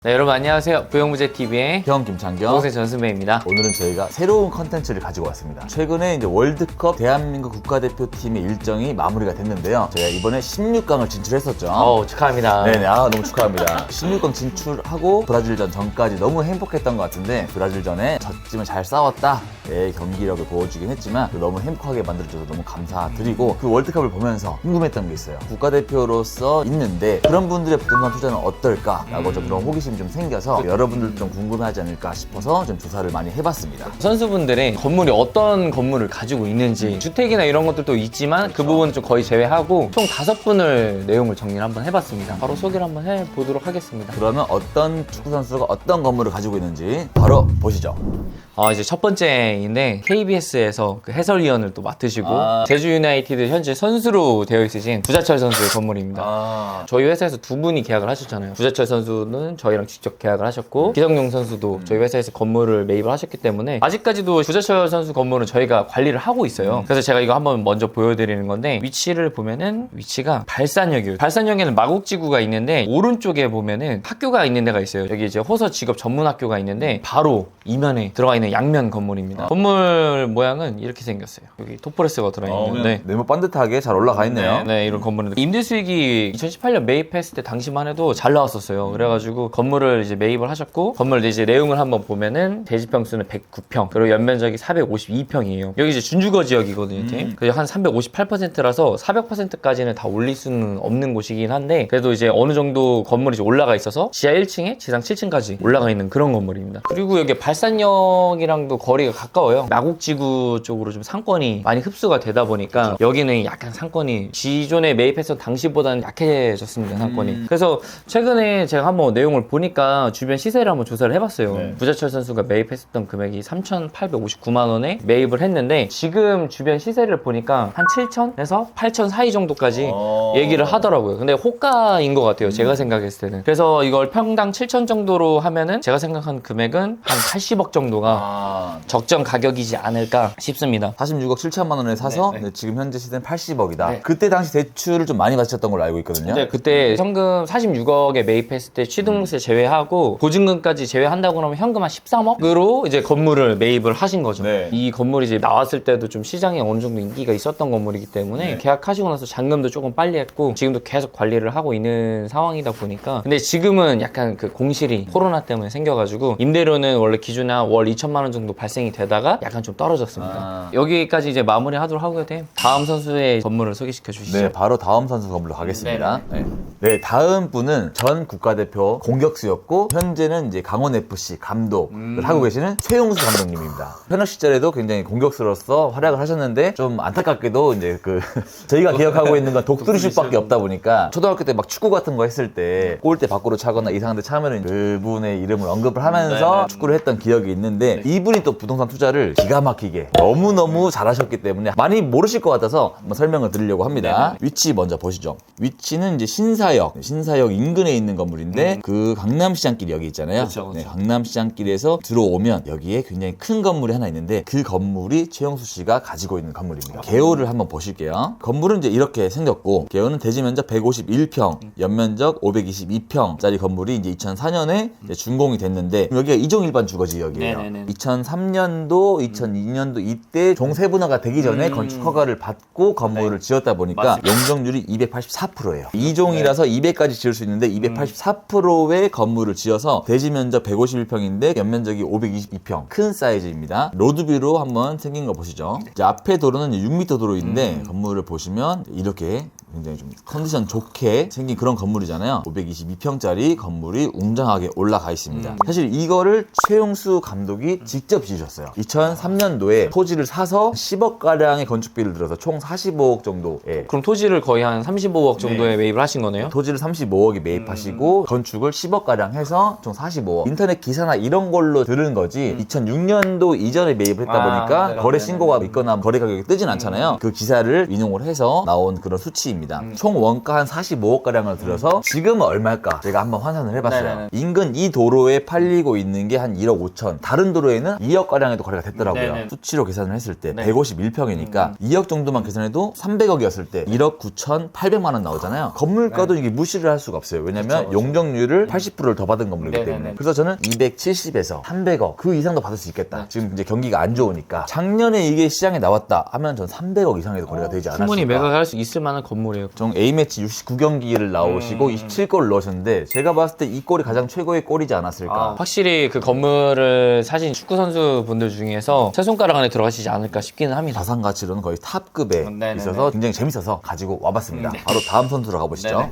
네, 여러분 안녕하세요. 부영부제TV의 형 김창경, 동생 전수배입니다. 오늘은 저희가 새로운 컨텐츠를 가지고 왔습니다. 최근에 이제 월드컵 대한민국 국가대표팀의 일정이 마무리가 됐는데요. 저희가 이번에 16강을 진출했었죠. 축하합니다. 네네, 너무 축하합니다. 16강 진출하고 브라질전 전까지 너무 행복했던 것 같은데 브라질전에 졌지만 잘 싸웠다의 경기력을 보여주긴 했지만 너무 행복하게 만들어줘서 너무 감사드리고 그 월드컵을 보면서 궁금했던 게 있어요. 국가대표로서 있는데 그런 분들의 부동산 투자는 어떨까라고 좀 그런 호기심이 좀 생겨서 여러분들도 좀 궁금하지 않을까 싶어서 좀 조사를 많이 해봤습니다. 선수분들의 건물이 어떤 건물을 가지고 있는지 주택이나 이런 것들도 있지만 그 부분은 좀 거의 제외하고 총 5분을 내용을 정리를 한번 해봤습니다. 바로 소개를 한번 해보도록 하겠습니다. 그러면 어떤 축구선수가 어떤 건물을 가지고 있는지 바로 보시죠. 이제 첫 번째인데 KBS에서 그 해설위원을 또 맡으시고 제주 유나이티드 현재 선수로 되어 있으신 부자철 선수의 건물입니다. 저희 회사에서 두 분이 계약을 하셨잖아요. 부자철 선수는 저희랑 직접 계약을 하셨고 기성용 선수도 저희 회사에서 건물을 매입을 하셨기 때문에 아직까지도 부자철 선수 건물은 저희가 관리를 하고 있어요. 그래서 제가 이거 한번 먼저 보여드리는 건데 위치를 보면은 위치가 발산역이에요. 발산역에는 마곡지구가 있는데 오른쪽에 보면은 학교가 있는 데가 있어요. 여기 이제 호서 직업 전문 학교가 있는데 바로 이면에 들어가 있는 양면 건물입니다. 건물 모양은 이렇게 생겼어요. 여기 톱프레스가 들어있는데 네모 반듯하게 잘 올라가 있네요. 네, 이런 건물인데 임대 수익이 2018년 매입했을 때 당시만 해도 잘 나왔었어요. 그래가지고 건물을 이제 매입을 하셨고 건물 이제 내용을 한번 보면은 대지 평수는 109평 그리고 연면적이 452평이에요. 여기 이제 준주거 지역이거든요. 그래서 한 358%라서 400%까지는 다 올릴 수는 없는 곳이긴 한데 그래도 이제 어느 정도 건물이 이제 올라가 있어서 지하 1층에 지상 7층까지 올라가 있는 그런 건물입니다. 그리고 여기 발산역이랑도 거리가 가까워요. 마곡지구 쪽으로 좀 상권이 많이 흡수가 되다 보니까 여기는 약간 상권이 기존에 매입했던 당시보다는 약해졌습니다. 상권이. 그래서 최근에 제가 한번 내용을 보니까 주변 시세를 한번 조사를 해봤어요. 부자철 선수가 매입했었던 금액이 3,859만 원에 매입을 했는데 지금 주변 시세를 보니까 한 7,000에서 8,000 사이 정도까지 얘기를 하더라고요. 근데 호가인 것 같아요. 제가 생각했을 때는. 그래서 이걸 평당 7,000 정도로 하면은 제가 생각한 금액은 한 80억 정도가 적정 가격이지 않을까 싶습니다. 46억 7천만 원에 사서 지금 현재 시세는 80억이다. 그때 당시 대출을 좀 많이 받으셨던 걸로 알고 있거든요. 네, 그때 현금 46억에 매입했을 때 취등세 제외하고 보증금까지 제외한다고 그러면 현금 한 13억으로 이제 건물을 매입을 하신 거죠. 이 건물이 이제 나왔을 때도 좀 시장에 어느 정도 인기가 있었던 건물이기 때문에 계약하시고 나서 잔금도 조금 빨리 했고 지금도 계속 관리를 하고 있는 상황이다 보니까 근데 지금은 약간 그 공실이 코로나 때문에 생겨가지고 임대료는 원래 기준에 월 2천만 원 정도 발생이 되다가 약간 좀 떨어졌습니다. 여기까지 이제 마무리하도록 하고요. 다음 선수의 건물을 소개시켜 주시죠. 네, 바로 다음 선수 건물로 가겠습니다. 네, 다음 분은 전 국가대표 공격수였고 현재는 이제 강원 FC 감독을 하고 계시는 최용수 감독님입니다. 현역 시절에도 굉장히 공격수로서 활약을 하셨는데 좀 안타깝게도 이제 저희가 기억하고 있는 건 독수리슛밖에 없다 보니까 초등학교 때 막 축구 같은 거 했을 때 골대 밖으로 차거나 이상한 데 차면은 그분의 이름을 언급을 하면서 축구를 했던 기억이 있는데 이분이 또 부동산 투자를 기가 막히게 너무너무 잘하셨기 때문에 많이 모르실 것 같아서 한번 설명을 드리려고 합니다. 위치 먼저 보시죠. 위치는 이제 신사역 인근에 있는 건물인데 그 강남시장길 여기 있잖아요. 그렇죠. 네, 강남시장길에서 들어오면 여기에 굉장히 큰 건물이 하나 있는데 그 건물이 최용수 씨가 가지고 있는 건물입니다. 개요를 한번 보실게요. 건물은 이제 이렇게 생겼고 개요는 대지 면적 151평, 연면적 522평짜리 건물이 이제 2004년에 이제 준공이 됐는데 여기가 이종일반 주거지역이에요. 2003년도, 2002년도 이때 종세분화가 되기 전에 건축 허가를 받고 건물을 지었다 보니까 용적률이 284%예요. 2종이라서 200까지 지을 수 있는데 284%의 건물을 지어서 대지 면적 151평인데 연면적이 522평 큰 사이즈입니다. 로드뷰로 한번 생긴 거 보시죠. 이제 앞에 도로는 6m 도로인데 건물을 보시면 이렇게 굉장히 좀 컨디션 좋게 생긴 그런 건물이잖아요. 522평짜리 건물이 웅장하게 올라가 있습니다. 사실 이거를 최용수 감독이 직접 지으셨어요. 2003년도에 토지를 사서 10억가량의 건축비를 들어서 총 45억 정도에 그럼 토지를 거의 한 35억 정도에 매입을 하신 거네요? 토지를 35억에 매입하시고 건축을 10억가량 해서 총 45억. 인터넷 기사나 이런 걸로 들은 거지 2006년도 이전에 매입을 했다 보니까 거래 신고가 있거나 거래 가격이 뜨진 않잖아요. 그 기사를 인용을 해서 나온 그런 수치입니다. 시세입니다. 총 원가 한 45억가량을 들여서 지금은 얼마일까? 제가 한번 환산을 해봤어요. 네네네. 인근 이 도로에 팔리고 있는 게 한 1억 5천, 다른 도로에는 2억가량에도 거래가 됐더라고요. 네네. 수치로 계산을 했을 때 네. 151평이니까 2억 정도만 계산해도 300억이었을 때 1억 9천 8백만 원 나오잖아요. 건물가도 이게 무시를 할 수가 없어요. 왜냐면 그쵸. 용적률을 80%를 더 받은 건물이기 네네네. 때문에. 그래서 저는 270에서 300억 그 이상도 받을 수 있겠다. 지금 이제 경기가 안 좋으니까. 작년에 이게 시장에 나왔다 하면 전 300억 이상에도 거래가 되지 않았을까. 충분히 매각할 수 있을 만한 건물이에요. 정 A매치 69경기를 나오시고 27골을 넣으셨는데 제가 봤을 때 이 골이 가장 최고의 골이지 않았을까. 확실히 그 건물을 사신 축구 선수분들 중에서 세 손가락 안에 들어가시지 않을까 싶기는 합니다. 자산 가치로는 거의 탑급에 네네네. 있어서 굉장히 재밌어서 가지고 와봤습니다. 바로 다음 선수로 가보시죠.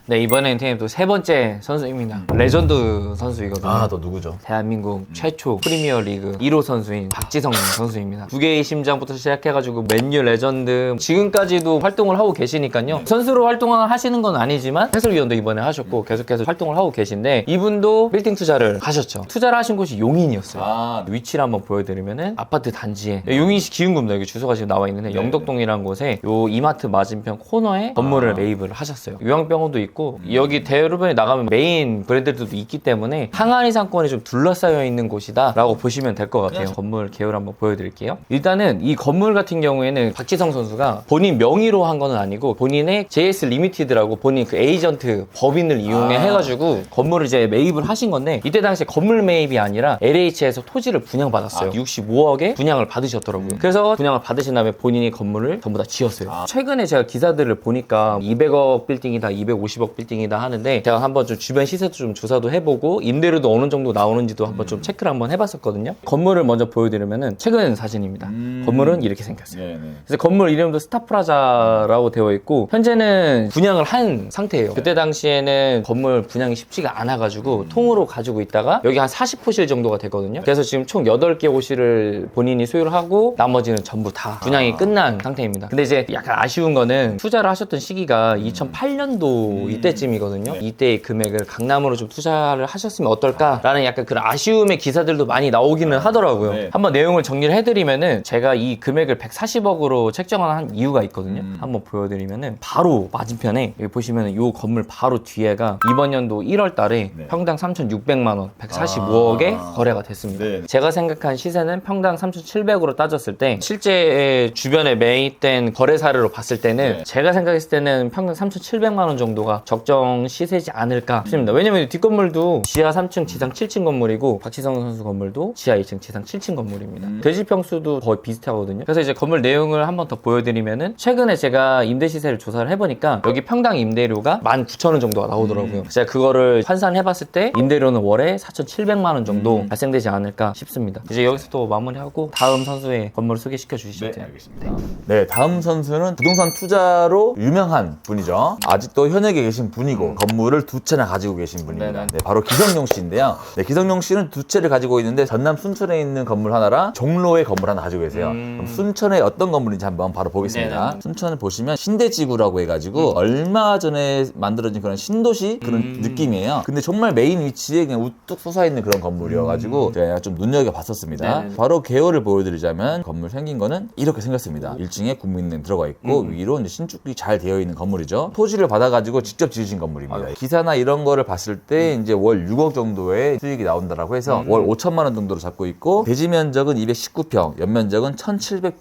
네, 이번에는 팀 또 세 번째 선수입니다. 레전드 선수이거든요. 아, 또 누구죠? 대한민국 최초 프리미어리그 1호 선수인 박지성 선수입니다. 두 개의 심장부터 시작해가지고 맨유 레전드 지금까지도 활동을 하고 계시니까요. 선수로 활동을 하시는 건 아니지만 해설위원도 이번에 하셨고 계속해서 활동을 하고 계신데 이분도 빌딩 투자를 하셨죠. 투자를 하신 곳이 용인이었어요. 아, 위치를 한번 보여드리면은 아파트 단지에 용인시 기흥구입니다. 여기 주소가 지금 나와 있는데 영덕동이라는 곳에 요 이마트 맞은편 코너에 건물을 매입을 하셨어요. 요양병원도 있고 여기 대로변에 나가면 메인 브랜드들도 있기 때문에 항아리 상권이 좀 둘러싸여 있는 곳이다 라고 보시면 될 것 같아요. 건물 개요를 한번 보여드릴게요. 일단은 이 건물 같은 경우에는 박지성 선수가 본인 명의로 한 거는 아니고 본인의 JS 리미티드라고 본인 그 에이전트 법인을 이용해 해가지고 건물을 이제 매입을 하신 건데 이때 당시에 건물 매입이 아니라 LH에서 토지를 분양받았어요. 65억에 분양을 받으셨더라고요. 그래서 분양을 받으신 다음에 본인이 건물을 전부 다 지었어요. 최근에 제가 기사들을 보니까 200억 빌딩이다, 250억 빌딩이다 하는데 제가 한번 좀 주변 시세도 좀 조사도 해보고 임대료도 어느 정도 나오는지도 한번 좀 체크를 한번 해봤었거든요. 건물을 먼저 보여드리면은 최근 사진입니다. 건물은 이렇게 생겼어요. 네네. 그래서 건물 이름도 스타프라자라고 되어 있고 현재는 분양을 한 상태예요. 그때 당시에는 건물 분양이 쉽지가 않아가지고 통으로 가지고 있다가 여기 한 40호실 정도가 되거든요. 그래서 지금 총 8개 호실을 본인이 소유를 하고 나머지는 전부 다 분양이 끝난 상태입니다. 근데 이제 약간 아쉬운 거는 투자를 하셨던 시기가 2008년도 이때쯤이거든요. 이때의 금액을 강남으로 좀 투자를 하셨으면 어떨까라는 약간 그런 아쉬움의 기사들도 많이 나오기는 하더라고요. 네. 한번 내용을 정리를 해드리면은 제가 이 금액을 140억으로 책정한 이유가 있거든요. 한번 보여드리면은 바로 맞은편에 여기 보시면은 이 건물 바로 뒤에가 이번 연도 1월 달에 네. 평당 3,600만 원 145억에 거래가 됐습니다. 네. 제가 생각한 시세는 평당 3,700으로 따졌을 때 실제 주변에 매입된 거래 사례로 봤을 때는 네. 제가 생각했을 때는 평당 3,700만 원 정도가 적정 시세지 않을까 싶습니다. 왜냐면 뒷건물도 지하 3층, 지상 7층 건물이고 박지성 선수 건물도 지하 2층, 지상 7층 건물입니다. 대지 평수도 거의 비슷하거든요. 그래서 이제 건물 내용을 한번 더 보여드리면은 최근에 제가 임대 시세를 조사를 해보니까 여기 평당 임대료가 19,000원 정도가 나오더라고요. 제가 그거를 환산해봤을 때 임대료는 월에 4,700만 원 정도 발생되지 않을까 싶습니다. 이제 여기서 또 마무리하고 다음 선수의 건물을 소개시켜 주시죠. 네, 알겠습니다. 네, 다음 선수는 부동산 투자로 유명한 분이죠. 아직도 현역에 계신 분이고 건물을 두 채나 가지고 계신 분입니다. 네네. 네, 바로 기성용 씨인데요. 네, 기성용 씨는 두 채를 가지고 있는데 전남 순천에 있는 건물 하나랑 종로에 건물 하나 가지고 계세요. 그럼 순천에 어떤 건물인지 한번 바로 보겠습니다. 네네. 순천을 보시면 신대지구라고 해가지고 얼마 전에 만들어진 그런 신도시 그런 느낌이에요. 근데 정말 메인 위치에 그냥 우뚝 솟아있는 그런 건물이어가지고 제가 좀 눈여겨봤었습니다. 네네. 바로 개요를 보여드리자면 건물 생긴 거는 이렇게 생겼습니다. 1층에 국민은행 들어가 있고 위로 이제 신축이 잘 되어 있는 건물이죠. 토지를 받아가지고 직접 지으신 건물입니다. 기사나 이런 거를 봤을 때 이제 월 6억 정도의 수익이 나온다라고 해서 월 5천만 원 정도로 잡고 있고 대지 면적은 219평, 연면적은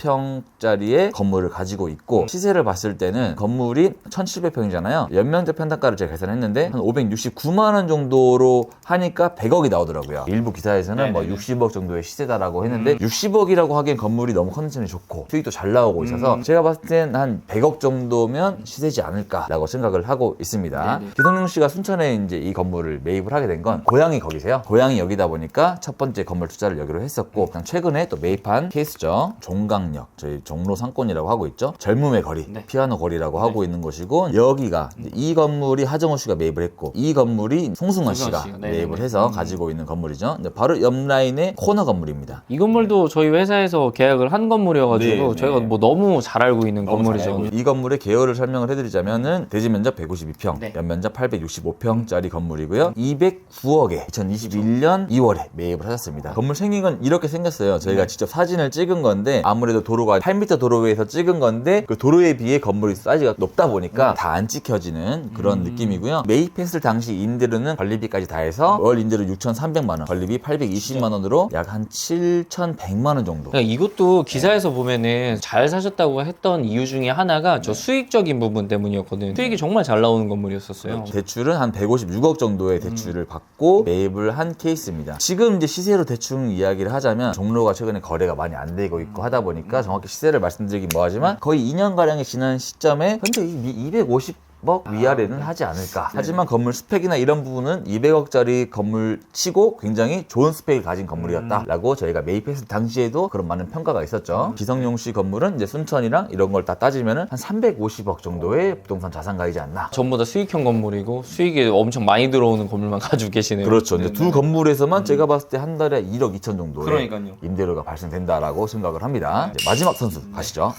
1,700평짜리의 건물을 가지고 있고 시세를 봤을 때는 건물이 1,700평이잖아요. 연면적 평당가를 제가 계산했는데 한 569만 원 정도로 하니까 100억이 나오더라고요. 일부 기사에서는 뭐 60억 정도의 시세다라고 했는데 60억이라고 하기엔 건물이 너무 컨디션이 좋고 수익도 잘 나오고 있어서 제가 봤을 땐 한 100억 정도면 시세지 않을까라고 생각을 하고 있습니다. 기성용 씨가 순천에 이제 이 건물을 매입을 하게 된 건 고향이 거기세요. 고향이 여기다 보니까 첫 번째 건물 투자를 여기로 했었고 그냥 최근에 또 매입한 케이스죠. 종강역, 저희 종로 상권이라고 하고 있죠. 젊음의 거리, 피아노 거리라고 하고 있는 곳이고 여기가 이제 이 건물이 하정우 씨가 매입을 했고 이 건물이 송승헌 씨가 매입을 해서 가지고 있는 건물이죠. 근데 바로 옆 라인의 코너 건물입니다. 이 건물도 저희 회사에서 계약을 한 건물이어가지고 네, 저희가 뭐 너무 잘 알고 있는 건물이죠. 이 건물의 개요를 설명을 해드리자면은 대지 면적 152평, 네. 연면적 865평짜리 건물이고요. 209억에 2021년 2월에 매입을 하셨습니다. 건물 생긴 건 이렇게 생겼어요. 저희가 직접 사진을 찍은 건데 아무래도 도로가 8m 도로 위에서 찍은 건데 그 도로에 비해 건물이 사이즈가 높다 보니까 다 안 찍혀지는 그런 느낌이고요. 메이패스 당시 임대료는 관리비까지 다 해서 월 임대료 6,300만 원, 관리비 820만 원으로 약 한 7,100만 원 정도. 그러니까 이것도 기사에서 보면은 잘 사셨다고 했던 이유 중에 하나가 저 수익적인 부분 때문이었거든. 수익이 정말 잘 나오는 건물이었었어요. 대출은 한 156억 정도의 대출을 받고 매입을 한 케이스입니다. 지금 이제 시세로 대충 이야기를 하자면 종로가 최근에 거래가 많이 안 되고 있고 하다 보니까 정확히 시세를 말씀드리긴 뭐하지만 거의 2년가량이 지난 시점에 현재 250억 위아래는 하지 않을까. 하지만 건물 스펙이나 이런 부분은 200억짜리 건물 치고 굉장히 좋은 스펙을 가진 건물이었다라고 저희가 매입했을 당시에도 그런 많은 평가가 있었죠. 기성용시 건물은 이제 순천이랑 이런 걸 다 따지면은 한 350억 정도의 부동산 자산가이지 않나. 전부 다 수익형 건물이고 수익이 엄청 많이 들어오는 건물만 가지고 계시네요. 그렇죠. 이제 두 건물에서만 제가 봤을 때 한 달에 1억 2천 정도의 그러니까요. 임대료가 발생된다라고 생각을 합니다. 이제 마지막 선수 가시죠.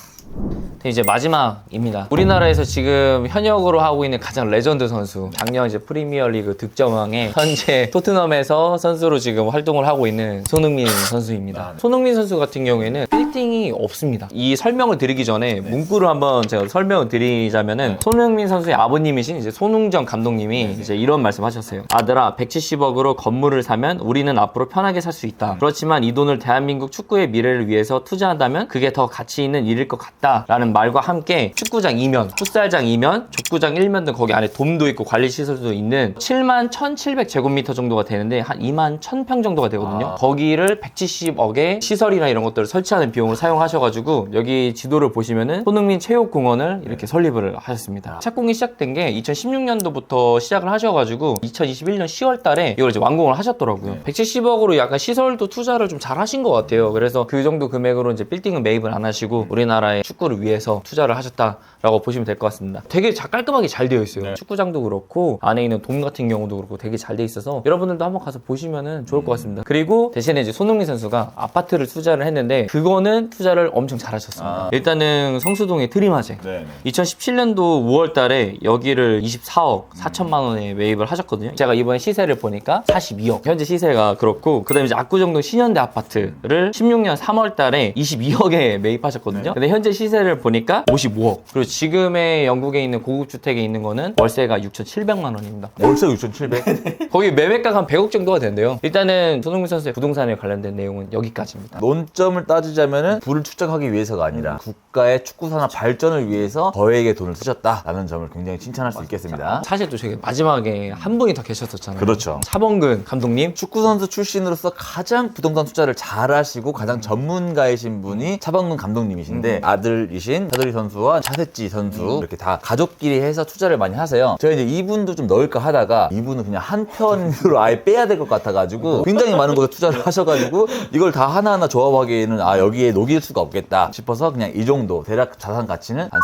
이제 마지막입니다. 우리나라에서 지금 현역으로 하고 있는 가장 레전드 선수. 작년 이제 프리미어리그 득점왕에 현재 토트넘에서 선수로 지금 활동을 하고 있는 손흥민 선수입니다. 손흥민 선수 같은 경우에는 빌딩이 없습니다. 이 설명을 드리기 전에 문구를 한번 제가 설명을 드리자면은 손흥민 선수의 아버님이신 이제 손흥정 감독님이 이제 이런 말씀하셨어요. 아들아, 170억으로 건물을 사면 우리는 앞으로 편하게 살 수 있다. 그렇지만 이 돈을 대한민국 축구의 미래를 위해서 투자한다면 그게 더 가치 있는 일일 것 같다. 라는 말과 함께 축구장 2면, 풋살장 2면, 족구장 1면 등 거기 안에 돔도 있고 관리시설도 있는 7만 1,700제곱미터 정도가 되는데 한 2만 1,000평 정도가 되거든요. 거기를 170억의 시설이나 이런 것들을 설치하는 비용을 사용하셔가지고 여기 지도를 보시면은 손흥민 체육공원을 이렇게 설립을 하셨습니다. 착공이 시작된 게 2016년도부터 시작을 하셔가지고 2021년 10월 달에 이걸 이제 완공을 하셨더라고요. 170억으로 약간 시설도 투자를 좀 잘 하신 것 같아요. 그래서 그 정도 금액으로 이제 빌딩은 매입을 안 하시고 우리나라의 축구를 위해서 투자를 하셨다라고 보시면 될 것 같습니다. 되게 깔끔하게 잘 되어 있어요. 축구장도 그렇고 안에 있는 돔 같은 경우도 그렇고 되게 잘 돼 있어서 여러분들도 한번 가서 보시면은 좋을 것 같습니다. 그리고 대신에 이제 손흥민 선수가 아파트를 투자를 했는데 그거는 투자를 엄청 잘 하셨습니다. 일단은 성수동의 트리마제 2017년도 5월 달에 여기를 24억 4천만 원에 매입을 하셨거든요. 제가 이번에 시세를 보니까 42억. 현재 시세가 그렇고 그다음에 이제 압구정동 신현대 아파트를 16년 3월 달에 22억에 매입하셨거든요. 근데 현재 시세를 보니까 55억. 그리고 지금의 영국에 있는 고급 주택에 있는 거는 월세가 6,700만 원입니다. 월세 6,700? 거기 매매가가 한 100억 정도가 된대요. 일단은 손흥민 선수의 부동산에 관련된 내용은 여기까지입니다. 논점을 따지자면은 부를 축적하기 위해서가 아니라 국가의 축구산업 발전을 위해서 거액의 돈을 쓰셨다라는 점을 굉장히 칭찬할 수 있겠습니다. 사실 또 저기 마지막에 한 분이 더 계셨었잖아요. 그렇죠. 차범근 감독님. 축구선수 출신으로서 가장 부동산 투자를 잘하시고 가장 전문가이신 분이 차범근 감독님이신데 아들이신 차두리 선수와 차세지 선수 이렇게 다 가족끼리 해서 투자를 많이 하세요. 제가 이제 이분도 좀 넣을까 하다가 이분은 그냥 한 편으로 아예 빼야 될 것 같아가지고 굉장히 많은 곳에 투자를 하셔가지고 이걸 다 하나하나 조합하기에는 여기에 녹일 수가 없겠다 싶어서 그냥 이 정도 대략 자산 가치는 한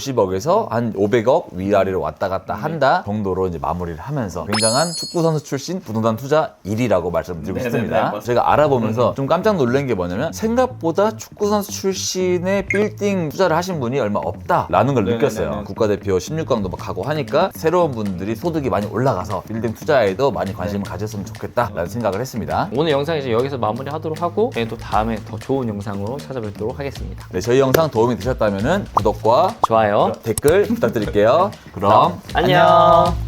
450억에서 한 500억 위아래로 왔다 갔다 한다 정도로 이제 마무리를 하면서 굉장한 축구선수 출신 부동산 투자 1위라고 말씀드리고 싶습니다. 제가 알아보면서 좀 깜짝 놀란 게 뭐냐면 생각보다 축구선수 출신의 빌딩 투자를 하신 분이 얼마 없다라는 걸 느꼈어요. 국가대표 16강도 막 가고 하니까 새로운 분들이 소득이 많이 올라가서 빌딩 투자에도 많이 관심을 가졌으면 좋겠다라는 생각을 했습니다. 오늘 영상 이제 여기서 마무리하도록 하고 저희 또 다음에 더 좋은 영상으로 찾아뵙도록 하겠습니다. 네, 저희 영상 도움이 되셨다면 구독과 좋아요. 댓글 부탁드릴게요. 그럼 안녕.